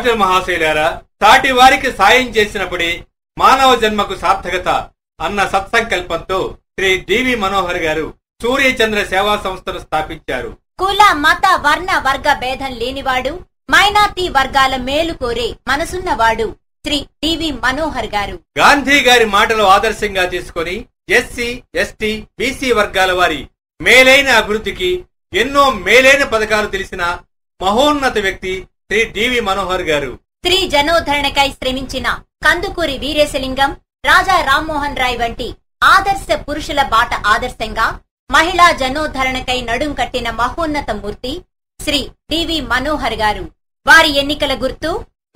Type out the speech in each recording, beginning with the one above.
మహాజన్ మహాశైలారా, సాటి వారికి సాయం చేసినప్పుడే మానవ జన్మకు సార్థకత అన్న సత్సంకల్పంతో శ్రీ డివి మనోహర్ గారు సూర్యచంద్ర సేవా సంస్థను స్థాపించారు. కుల మత వర్ణ వర్గ భేదం లేనివాడు, మైనార్టీ వర్గాల మేలు కోరే మనసున్నవాడు శ్రీ డివి మనోహర్ గారు. గాంధీ గారి మాటలు ఆదర్శంగా తీసుకుని ఎస్సీ, ఎస్టీ, బీసీ వర్గాల వారి మేలైన అభివృద్ధికి ఎన్నో మేలైన పథకాలు తెలిసిన మహోన్నత వ్యక్తి శ్రీ డివి మనోహర్ గారు. స్త్రీ జనోద్ధరణకై శ్రమించిన కందుకూరి వీరేశలింగం, రాజా రామ్మోహన్ రాయ్ వంటి ఆదర్శ పురుషుల బాట ఆదర్శంగా మహిళా జనోద్ధరణకై నడుం కట్టిన మహోన్నత మూర్తి శ్రీ డివి మనోహర్ గారు. వారి ఎన్నికల గుర్తు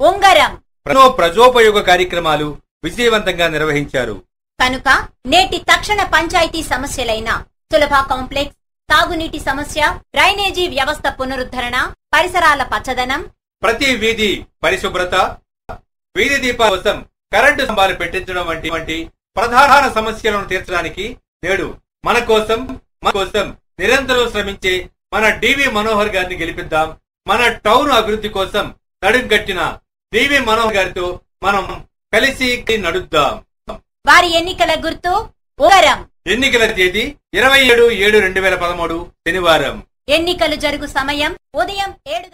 ఉంగరం. ఎన్నో ప్రజోపయోగ కార్యక్రమాలు విజయవంతంగా నిర్వహించారు. కనుక నేటి తక్షణ పంచాయతీ సమస్యలైన సులభ కాంప్లెక్స్, తాగునీటి సమస్య, డ్రైనేజీ వ్యవస్థ పునరుద్ధరణ, పరిసరాల పచ్చదనం, ప్రతి వీధి పరిశుభ్రత, వీధి దీపాల కోసం కరెంటు స్తంభాలు పెట్టించడం వంటి ప్రధాన సమస్యలను తీర్చడానికి నేడు మన కోసం నిరంతరం శ్రమించే మన డివి మనోహర్ గారిని గెలిపిద్దాం. మన టౌన్ అభివృద్ధి కోసం నడుంకట్టిన డివి మనోహర్ గారితో మనం కలిసి నడుద్దాం. వారి ఎన్నికల గుర్తు ఉంగరం. ఎన్నికల తేదీ 27/7/2013 శనివారం. ఎన్నికలు జరుగు సమయం ఉదయం 7